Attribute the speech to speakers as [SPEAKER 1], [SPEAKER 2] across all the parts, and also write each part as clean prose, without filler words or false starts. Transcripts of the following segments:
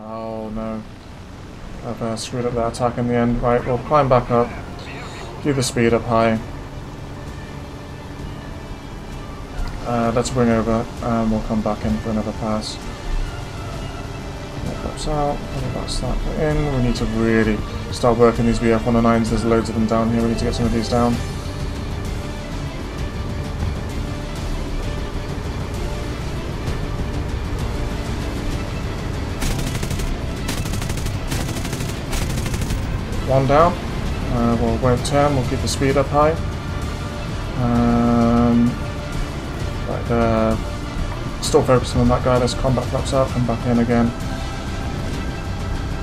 [SPEAKER 1] Oh no. I've screwed up that attack in the end. Right, we'll climb back up. Keep the speed up high. Let's bring over and we'll come back in for another pass. Flaps out, that's that in. We need to really start working these VF109s. There's loads of them down here. We need to get some of these down. One down. We'll won't turn. We'll keep the speed up high. Right, still focusing on that guy. Let's combat flaps out. Come back in again.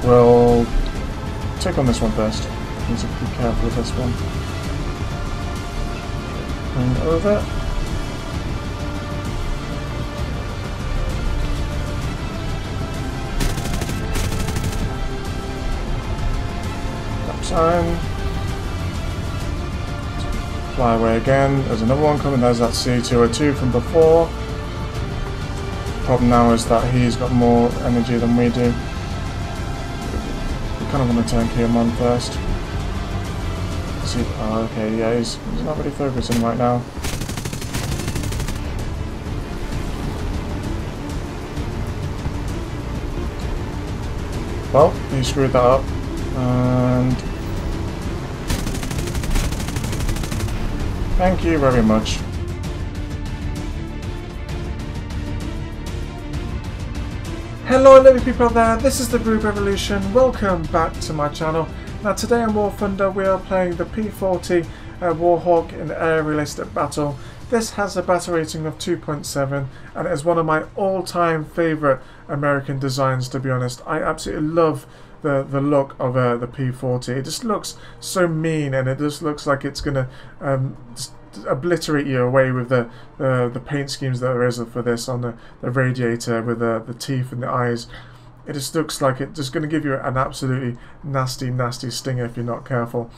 [SPEAKER 1] We'll take on this one first. Need to be careful with this one. Bring over. Sign. Fly away again. There's another one coming. There's that C202 from before. Problem now is that he's got more energy than we do. We kind of want to tank him on first. See, oh, okay, yeah, he's not really focusing right now. Well, he screwed that up. And thank you very much. Hello lovely people there, this is TheRubyRevolution. Welcome back to my channel. Now today on War Thunder we are playing the p40 Warhawk in Air Realistic Battle. This has a battle rating of 2.7 and it is one of my all-time favourite American designs, to be honest. I absolutely love the look of the p40. It just looks so mean and it just looks like it's going to obliterate you away with the paint schemes that there is for this on the radiator with the teeth and the eyes. It just looks like it's just going to give you an absolutely nasty stinger if you're not careful.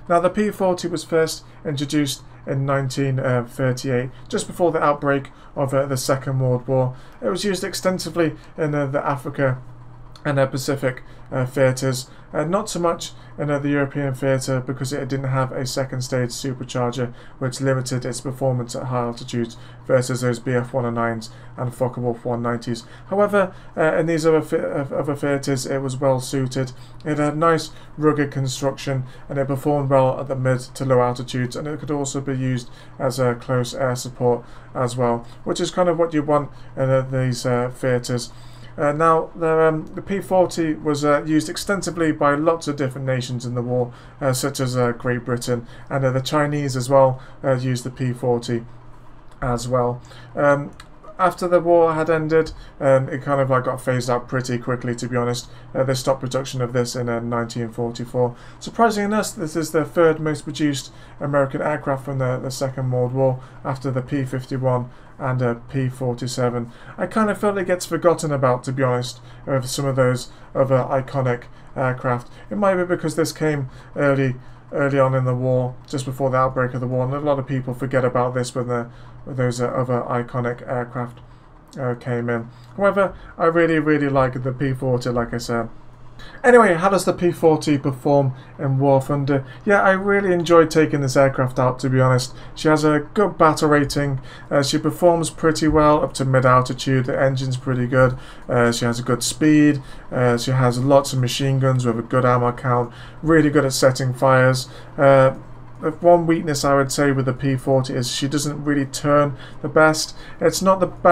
[SPEAKER 1] Now the p40 was first introduced in 1938, just before the outbreak of the Second World War. It was used extensively in the Africa and Pacific theatres, not so much in the European theatre because it didn't have a second stage supercharger which limited its performance at high altitudes versus those BF-109s and Focke-Wulf 190s. However, in these other theatres it was well suited. It had nice rugged construction and it performed well at the mid to low altitudes, and it could also be used as a close air support as well, which is kind of what you want in these theatres. Now, the p40 was used extensively by lots of different nations in the war, such as Great Britain, and the Chinese as well used the p40 as well. After the war had ended, it kind of got phased out pretty quickly, to be honest. They stopped production of this in 1944. Surprisingly enough, this is the third most produced American aircraft from the Second World War, after the p51 and p47. I kind of felt it gets forgotten about, to be honest, of some of those other iconic aircraft. It might be because this came early on in the war, just before the outbreak of the war, and a lot of people forget about this when those other iconic aircraft came in. However, I really like the p40, like I said. Anyway, how does the p40 perform in War Thunder? Yeah, I really enjoyed taking this aircraft out, to be honest. She has a good battle rating. She performs pretty well up to mid-altitude. The engine's pretty good. She has a good speed. She has lots of machine guns with a good ammo count. Really good at setting fires. The one weakness I would say with the p40 is she doesn't really turn the best. It's not that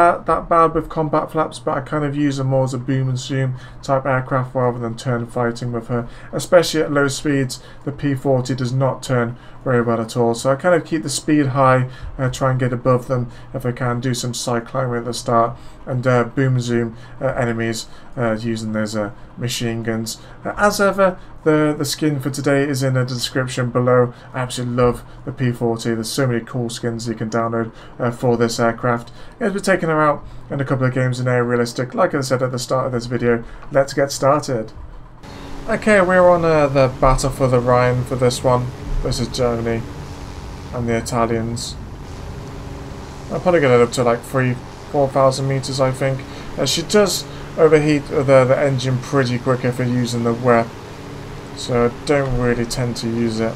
[SPEAKER 1] bad with combat flaps, but I kind of use her more as a boom and zoom type aircraft rather than turn fighting with her. Especially at low speeds, the p40 does not turn very well at all. So I kind of keep the speed high, try and get above them if I can, do some side climbing at the start, and boom zoom enemies using those machine guns. As ever, the skin for today is in the description below. I absolutely love the p40. There's so many cool skins you can download for this aircraft. It's been taking her out in a couple of games in Air Realistic. Like I said at the start of this video, let's get started. Okay, we're on the Battle for the Rhine for this one. This is Germany and the Italians. I'll probably get it up to like 3,000-4,000 meters, I think. She does overheat the engine pretty quick if you're using the WEP, so I don't really tend to use it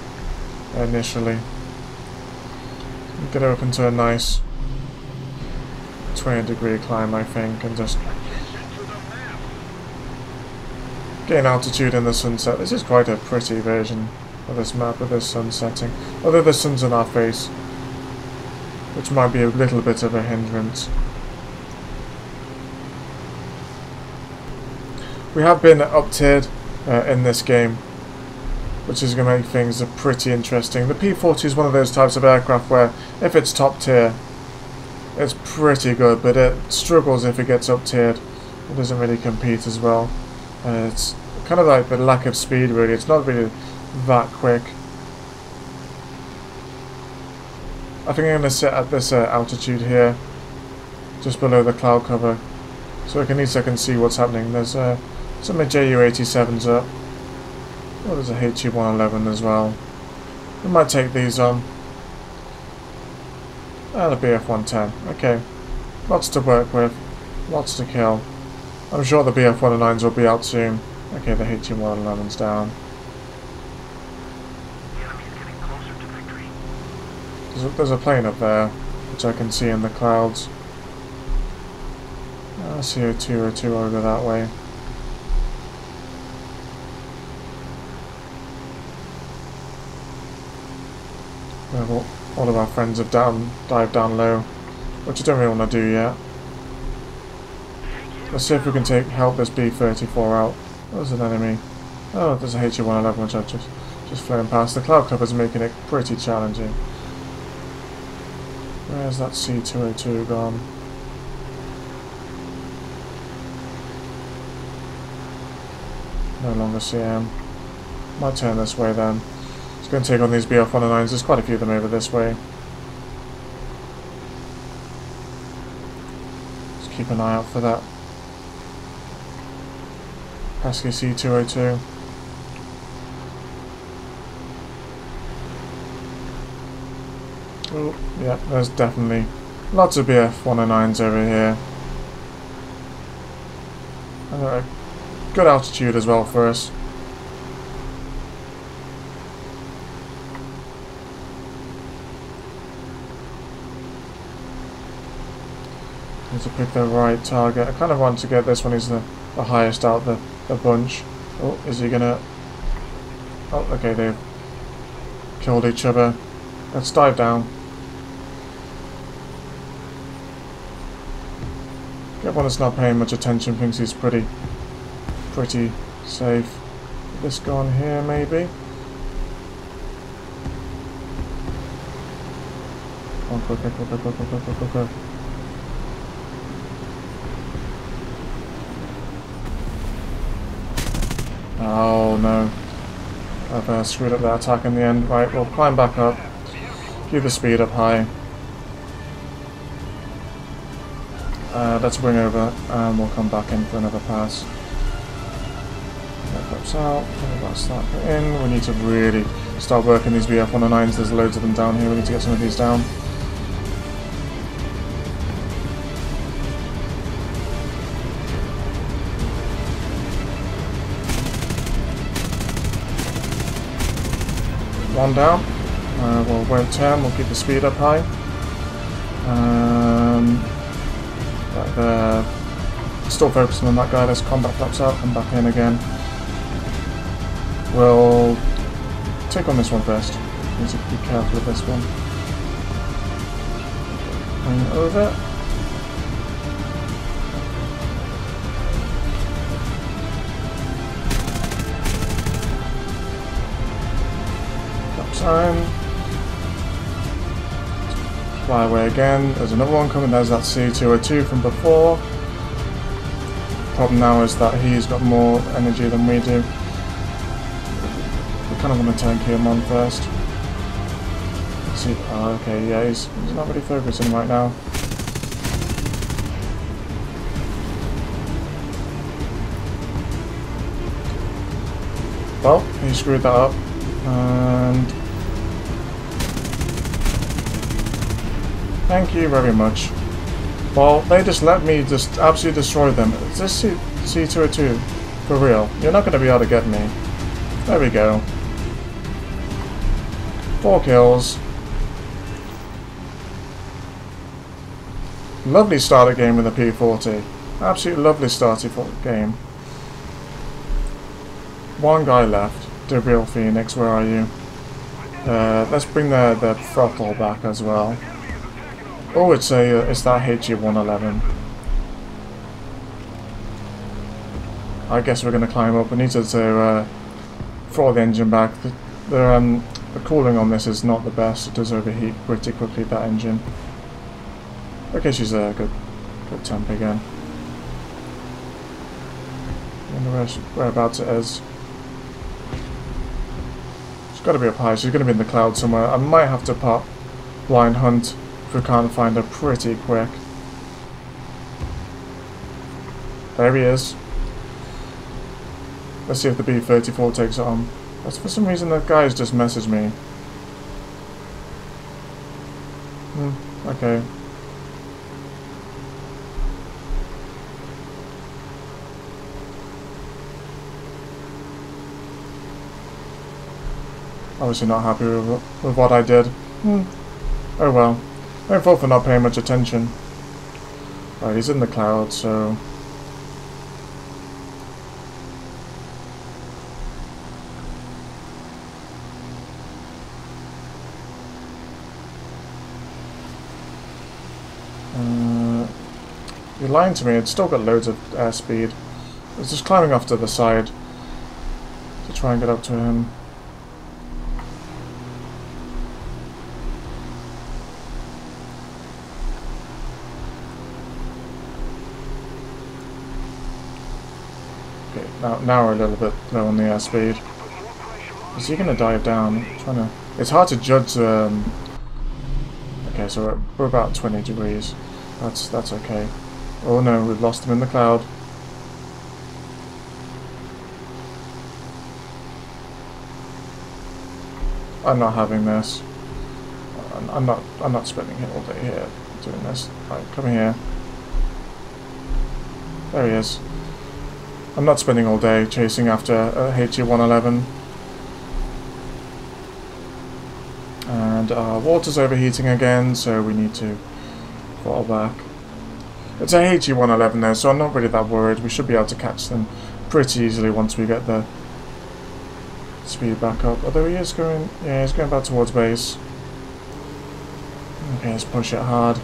[SPEAKER 1] initially. Get it up into a nice 20-degree climb, I think, and just gain altitude in the sunset. This is quite a pretty version of this map with this sun setting, although the sun's in our face, which might be a little bit of a hindrance. We have been up-tiered in this game, which is going to make things pretty interesting. The P40 is one of those types of aircraft where if it's top tier, it's pretty good, but it struggles if it gets up-tiered. It doesn't really compete as well. It's kind of like the lack of speed, really. It's not really that quick. I think I'm going to sit at this altitude here, just below the cloud cover, so at least I can see what's happening. There's some JU-87s up. Oh, there's a HU-111 as well. We might take these on. And a BF-110. Okay. Lots to work with. Lots to kill. I'm sure the BF-109s will be out soon. Okay, the HU-111's down. There's a plane up there, which I can see in the clouds. I see a 202 over that way. All of our friends have dived down low, which I don't really want to do yet. Let's see if we can help this B-34 out. There's an enemy. Oh, there's a HU-111 which I've just flown past. The cloud cover's making it pretty challenging. Where's that C-202 gone? No longer see him. Might turn this way then. It's going to take on these BF-109s. There's quite a few of them over this way. Just keep an eye out for that pesky C-202. Oh, yeah, there's definitely lots of BF-109s over here. And a good altitude as well for us. Need to pick the right target. I kind of want to get this one. He's the highest out the bunch. Oh, is he gonna... Oh, okay, they've killed each other. Let's dive down. Get one that's not paying much attention, thinks he's pretty safe. This gone here, maybe? Come on, quicker. Oh no. I've screwed up that attack in the end. Right, we'll climb back up. Keep the speed up high. Let's bring over and we'll come back in for another pass. That pops out. That's that in. We need to really start working these BF-109s. There's loads of them down here. We need to get some of these down. One down. We'll won't turn. We'll keep the speed up high. Still focusing on that guy. There's combat flaps out. Come back in again. We'll take on this one first. Need to be careful with this one. Bring it over. Time. Fly away again. There's another one coming. There's that C-202 from before. Problem now is that he's got more energy than we do. We kind of want to tank him on first. Let's see. Oh, okay, yeah, he's not really focusing right now. Well, he screwed that up. And thank you very much. Well, they just let me just absolutely destroy them. This C202. For real. You're not going to be able to get me. There we go. 4 kills. Lovely starter game with the P40. Absolutely lovely starter game. 1 guy left. The real Phoenix, where are you? Let's bring the throttle back as well. Oh, it's that HE111. I guess we're going to climb up. We need to throw the engine back. The cooling on this is not the best. It does overheat pretty quickly, that engine. Okay, she's a good temp again. I wonder whereabouts it is. She's got to be up high. She's going to be in the cloud somewhere. I might have to pop blind hunt if we can't find her pretty quick. There he is. Let's see if the B-34 takes it on. But for some reason that guy's just messaged me. Okay. Obviously not happy with what I did. Oh well. My fault for not paying much attention. Right, he's in the cloud, so... You're lying to me, it's still got loads of airspeed. It's just climbing off to the side to try and get up to him. Okay, now we're a little bit low on the airspeed. Is he going to dive down? It's hard to judge. Okay, so we're about 20 degrees. That's okay. Oh no, we've lost him in the cloud. I'm not having this. I'm not spending it all day here doing this. Right, come here. There he is. I'm not spending all day chasing after a HE111. And our water's overheating again, so we need to fall back. It's a HE111 though, so I'm not really that worried. We should be able to catch them pretty easily once we get the speed back up. Although he is going, yeah, he's going back towards base. Okay, let's push it hard.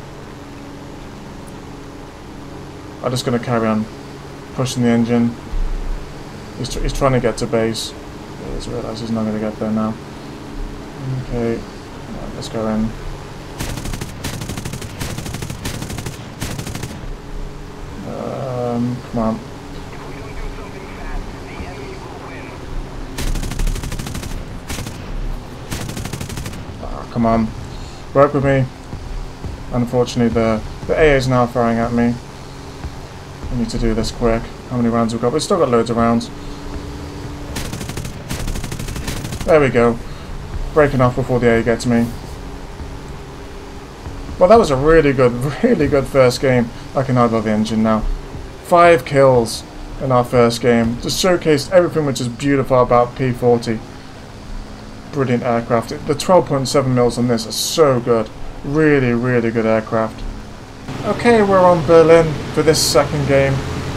[SPEAKER 1] I'm just going to carry on pushing the engine. He's trying to get to base. He's realised he's not going to get there now. Okay, right, let's go in. Come on. Ah, come on. Work with me. Unfortunately, the AA is now firing at me. We need to do this quick. How many rounds we've got? We've still got loads of rounds. There we go. Breaking off before the AA gets me. Well, that was a really good first game. I can hardly love the engine now. 5 kills in our first game. Just showcased everything which is beautiful about P40. Brilliant aircraft. The 12.7 mils on this are so good. Really good aircraft. Okay, we're on Berlin for this second game.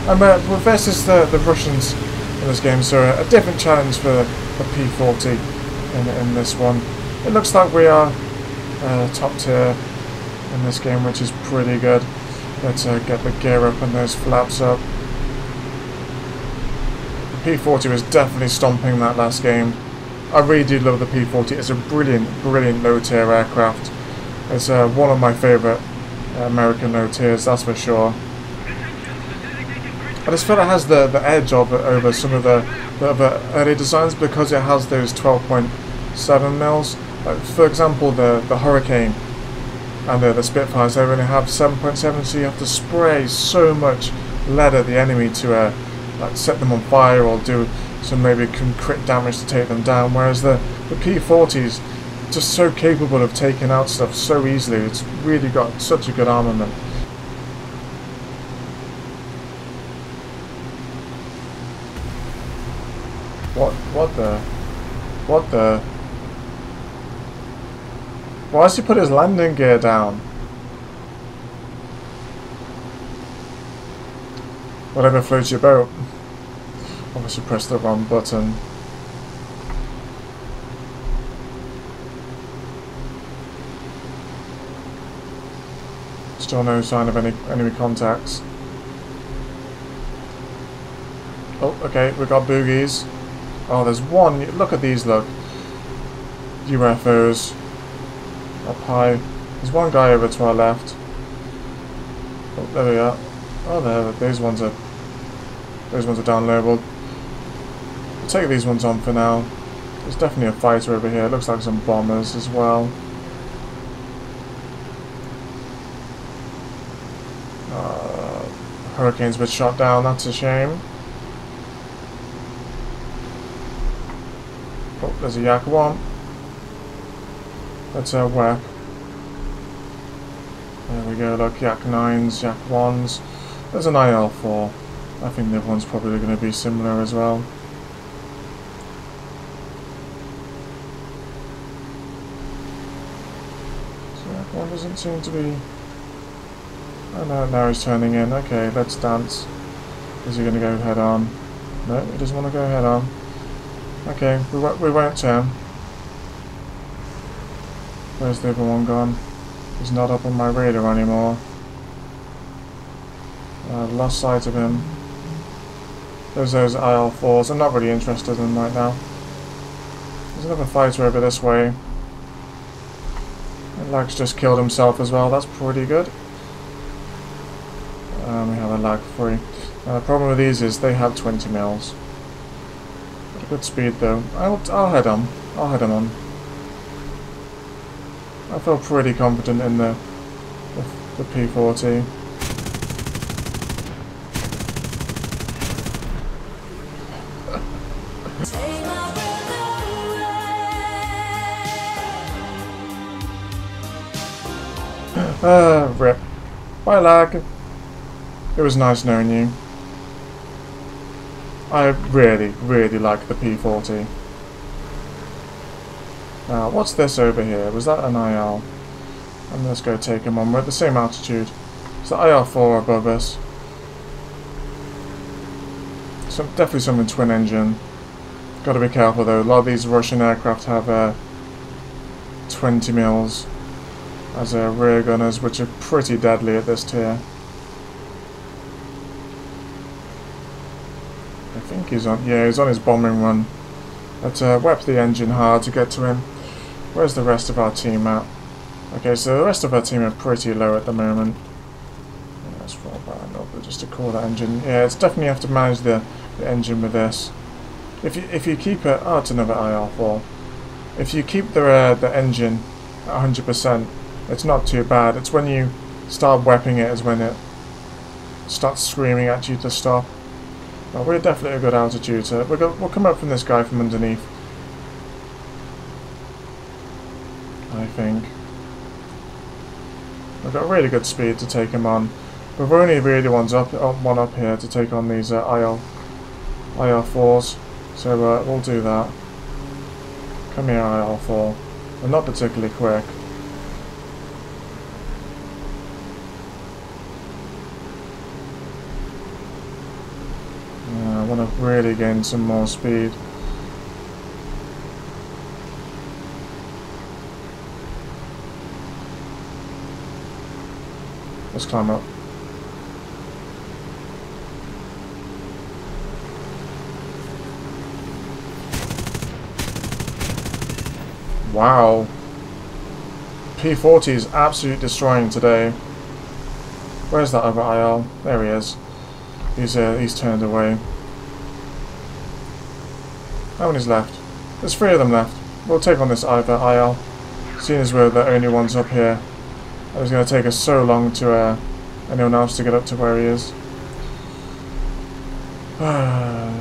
[SPEAKER 1] And we're versus the Russians in this game, so a different challenge for the P40 in this one. It looks like we are top tier in this game, which is pretty good. Let's get the gear up and those flaps up. The P40 was definitely stomping that last game. I really do love the P40. It's a brilliant low tier aircraft. It's one of my favourite American low tiers, that's for sure. I just feel it has the edge over some of the other early designs because it has those 12.7 mils. Like for example, the Hurricane and the Spitfires, they only have 7.7, so you have to spray so much lead at the enemy to like set them on fire or do some maybe crit damage to take them down. Whereas the P40's just so capable of taking out stuff so easily. It's really got such a good armament. What the? What the? Why has he put his landing gear down? Whatever floats your boat. Obviously pressed the wrong button. Still no sign of any enemy contacts. Oh, okay, we got boogies. Oh, there's one. Look at these, look. UFOs. Up high. There's one guy over to our left. Oh, there we are. Oh, there. Those ones are down low. We'll take these ones on for now. There's definitely a fighter over here. It looks like some bombers as well. Hurricane's been shot down. That's a shame. Oh, there's a Yak 1. That's a WEP. There we go, look, Yak 9s, Yak 1s. There's an IL-4. I think the other one's probably going to be similar as well. So Yak 1 doesn't seem to be... Oh no, now he's turning in. Okay, let's dance. Is he going to go head on? No, he doesn't want to go head on. Okay, we won't turn. Where's the other one gone? He's not up on my radar anymore. I've lost sight of him. There's those IL-4s. I'm not really interested in them right now. There's another fighter over this way. And Lag's just killed himself as well. That's pretty good. We have a lag free. The problem with these is they have 20 mils. Got a good speed though. I'll head on. I'll head him on. I feel pretty confident in the P40. Rip. Bye, Lag. It was nice knowing you. I really, really like the P40. Now, what's this over here? Was that an IL? And let's go take him on. We're at the same altitude. It's the IL-4 above us. So definitely something twin engine. Got to be careful though. A lot of these Russian aircraft have 20 mils as rear gunners, which are pretty deadly at this tier. I think he's on. Yeah, he's on his bombing run. Let's whap the engine hard to get to him. Where's the rest of our team at? Okay, so the rest of our team are pretty low at the moment. Yeah, let's roll back up just to call that engine. Yeah, it's definitely have to manage the engine with this. If you keep it, oh, it's another IR4. If you keep the engine at 100%, it's not too bad. It's when you start whapping it is when it starts screaming at you to stop. Well, we're definitely at a good altitude, so we'll come up from this guy from underneath. I think. We've got really good speed to take him on. We've only really one up here to take on these IL-4s, so we'll do that. Come here, IL-4. They're not particularly quick. I want to really gain some more speed. Let's climb up. Wow. P40 is absolutely destroying today. Where's that other IL? There he is. He's turned away. How many's left? There's 3 of them left. We'll take on this other IL, seeing as we're the only ones up here. It was going to take us so long to anyone else to get up to where he is.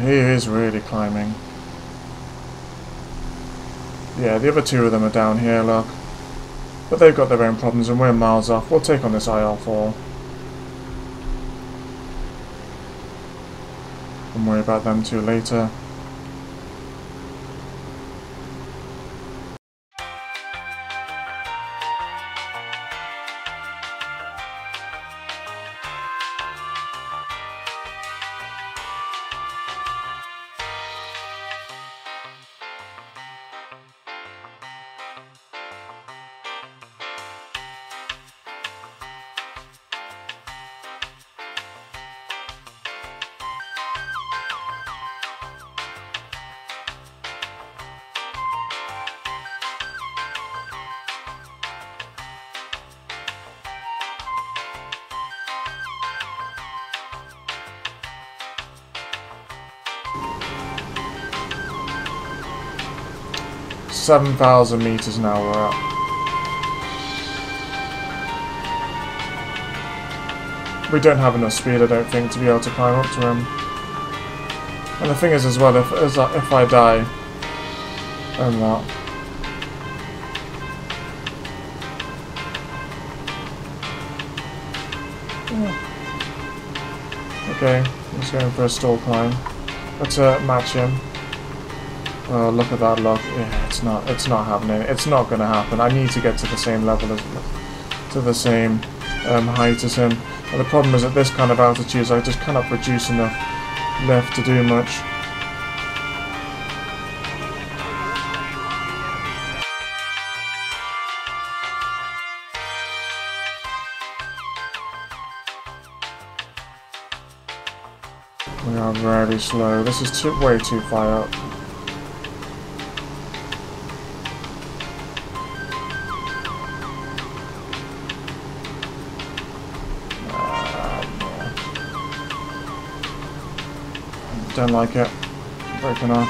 [SPEAKER 1] He is really climbing. Yeah, the other 2 of them are down here, look. But they've got their own problems and we're miles off. We'll take on this IL-4. Don't worry about them 2 later. 7,000 meters now we're up. We don't have enough speed, I don't think, to be able to climb up to him. And the thing is as well, if I die, then what? Yeah. Okay, I'm just going for a stall climb. Let's match him. Oh, look at that look. Yeah, it's not happening. It's not going to happen. I need to get to the same level as, to the same height as him. And the problem is at this kind of altitudes, I just cannot produce enough lift to do much. We are very slow. This is way too far up. Don't like it. Breaking off.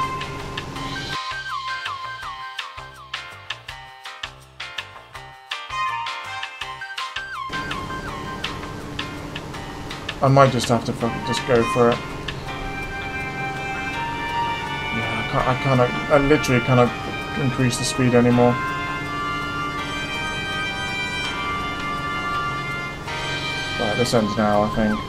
[SPEAKER 1] I might just have to just go for it. Yeah, I literally cannot increase the speed anymore. Right, this ends now, I think.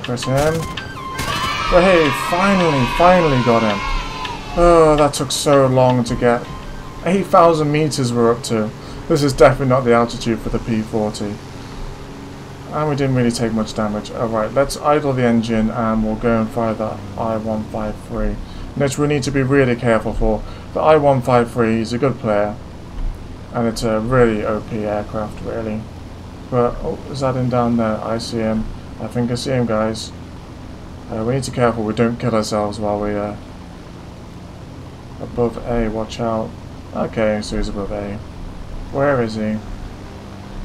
[SPEAKER 1] Press him. But hey, finally got him. Oh, that took so long to get. 8,000 meters we're up to. This is definitely not the altitude for the P40. And we didn't really take much damage. Alright, let's idle the engine and we'll go and fire the I-153. Which we need to be really careful for. The I-153 is a good player. And it's a really OP aircraft, really. But, oh, is that him down there? I see him. I think I see him, guys. We need to be careful we don't kill ourselves while we are above A. Watch out. Okay, so he's above A. Where is he? I'm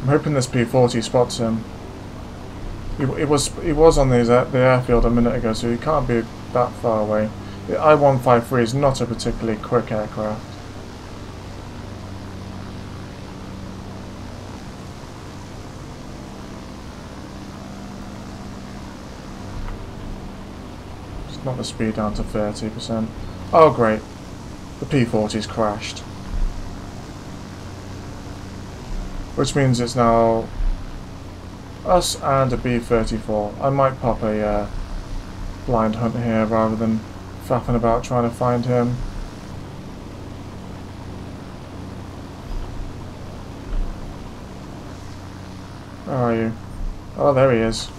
[SPEAKER 1] hoping this P40 spots him. He was on the airfield a minute ago, so he can't be that far away. The I-153 is not a particularly quick aircraft. Not the speed down to 30%. Oh great, the P40's crashed. Which means it's now us and a B-34. I might pop a blind hunt here rather than faffing about trying to find him. Where are you? Oh, there he is.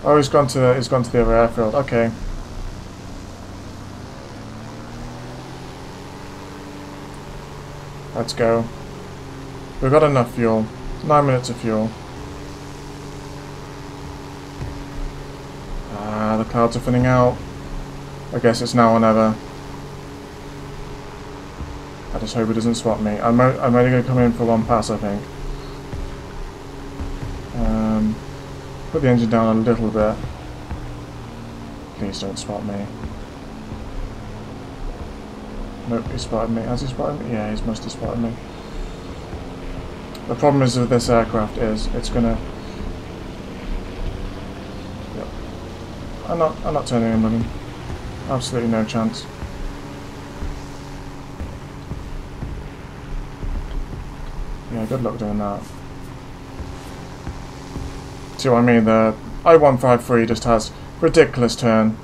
[SPEAKER 1] Oh, he's gone to the other airfield. Okay. Let's go. We've got enough fuel. 9 minutes of fuel. Ah, the clouds are thinning out. I guess it's now or never. I just hope it doesn't spot me. I'm only going to come in for one pass, I think. Put the engine down a little bit. Please don't spot me. Nope, he spotted me. Has he spotted me? Yeah, he must have spotted me. The problem is with this aircraft is it's gonna. Yep. I'm not turning him on him. Absolutely no chance. Yeah, good luck doing that. See what I mean? The I-153 just has ridiculous turn.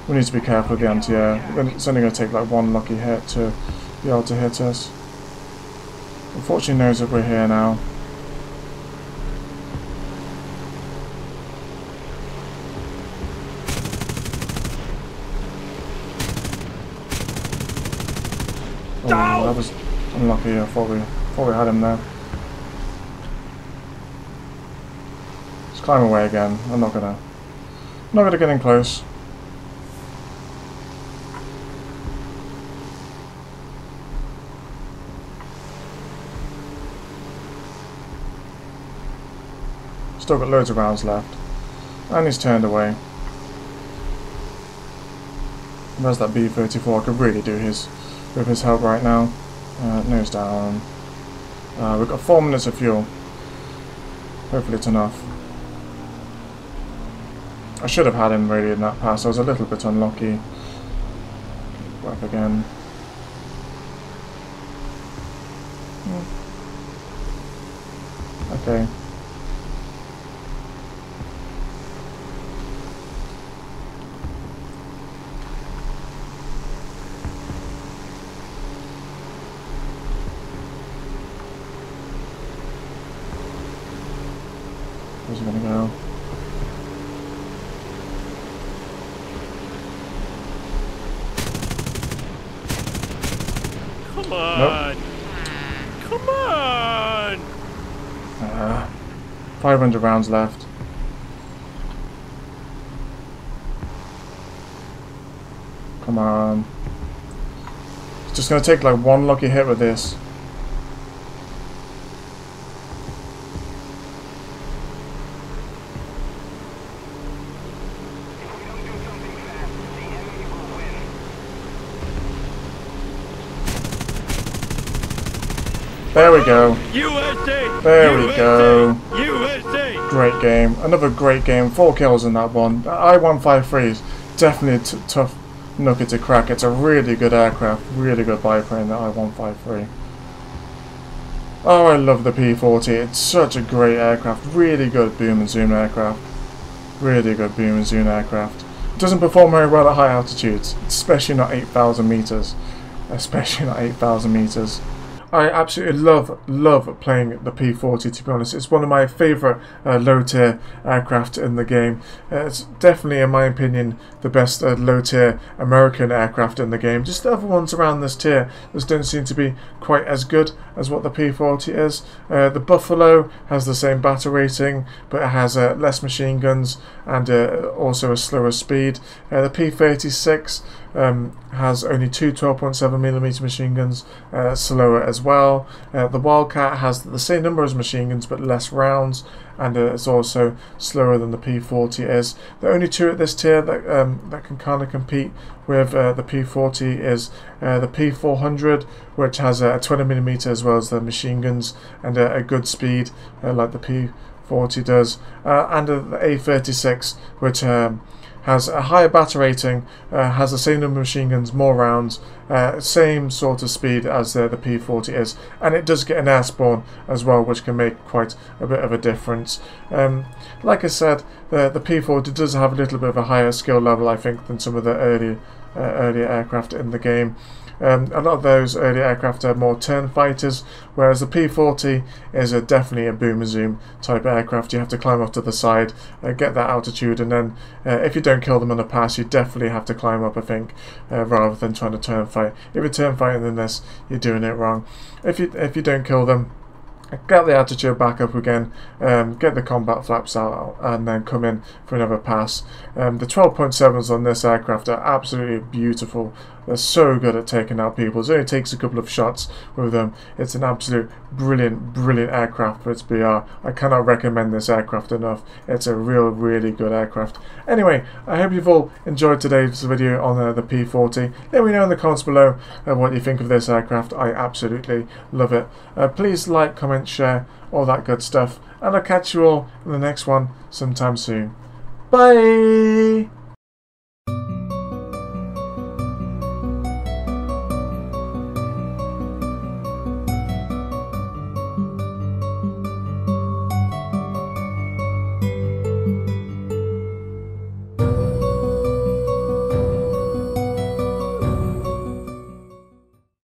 [SPEAKER 1] We need to be careful with the anti-air. It's only going to take like one lucky hit to be able to hit us. Unfortunately, knows that we're here now. Oh, that was unlucky. I thought we had him there. Let's climb away again. I'm not gonna get in close. Still got loads of rounds left. And he's turned away. Where's that B-34? I could really do his with his help right now. Nose down. We've got 4 minutes of fuel. Hopefully it's enough. I should have had him really in that pass. I was a little bit unlucky. Go up again. Okay. Where's he gonna go?
[SPEAKER 2] Come on!
[SPEAKER 1] Nope.
[SPEAKER 2] Come on!
[SPEAKER 1] 500 rounds left. Come on. It's just gonna take like one lucky hit with this. There we go.
[SPEAKER 2] USA!
[SPEAKER 1] There we go.
[SPEAKER 2] USA!
[SPEAKER 1] Great game. Another great game. 4 kills in that one. The I-153 is definitely a tough nookie to crack. It's a really good aircraft. Really good biplane, the I-153. Oh, I love the P40. It's such a great aircraft. Really good boom and zoom aircraft. Really good boom and zoom aircraft. It doesn't perform very well at high altitudes. Especially not 8,000 meters. Especially not 8,000 meters. I absolutely love playing the P40, to be honest. It's one of my favourite low-tier aircraft in the game. It's definitely, in my opinion, the best low-tier American aircraft in the game. Just the other ones around this tier just don't seem to be quite as good as what the P40 is. The Buffalo has the same battle rating, but it has less machine guns and also a slower speed. The P36 has only 2 12.7mm machine guns, slower as well. The Wildcat has the same number as machine guns but less rounds, and it's also slower than the P40 is. The only two at this tier that can kind of compete with the P40 is the P400, which has a 20mm as well as the machine guns and a good speed like the P40 does, and the A36, which has a higher battle rating, has the same number of machine guns, more rounds, same sort of speed as the P40 is, and it does get an air spawn as well, which can make quite a bit of a difference. Like I said, the P40 does have a little bit of a higher skill level, I think, than some of the earlier aircraft in the game. A lot of those early aircraft are more turn fighters, whereas the P40 is definitely a boom and zoom type aircraft. You have to climb up to the side, get that altitude, and then if you don't kill them on a pass, you definitely have to climb up, I think, rather than trying to turn fight. If you're turn fighting in this, you're doing it wrong. If you don't kill them, get the altitude back up again, get the combat flaps out, and then come in for another pass. The 12.7s on this aircraft are absolutely beautiful. They're so good at taking out people. It only takes a couple of shots with them. It's an absolute brilliant aircraft for its BR. I cannot recommend this aircraft enough. It's a really good aircraft. Anyway, I hope you've all enjoyed today's video on the P40. Let me know in the comments below what you think of this aircraft. I absolutely love it. Please like, comment, share, all that good stuff. And I'll catch you all in the next one sometime soon. Bye!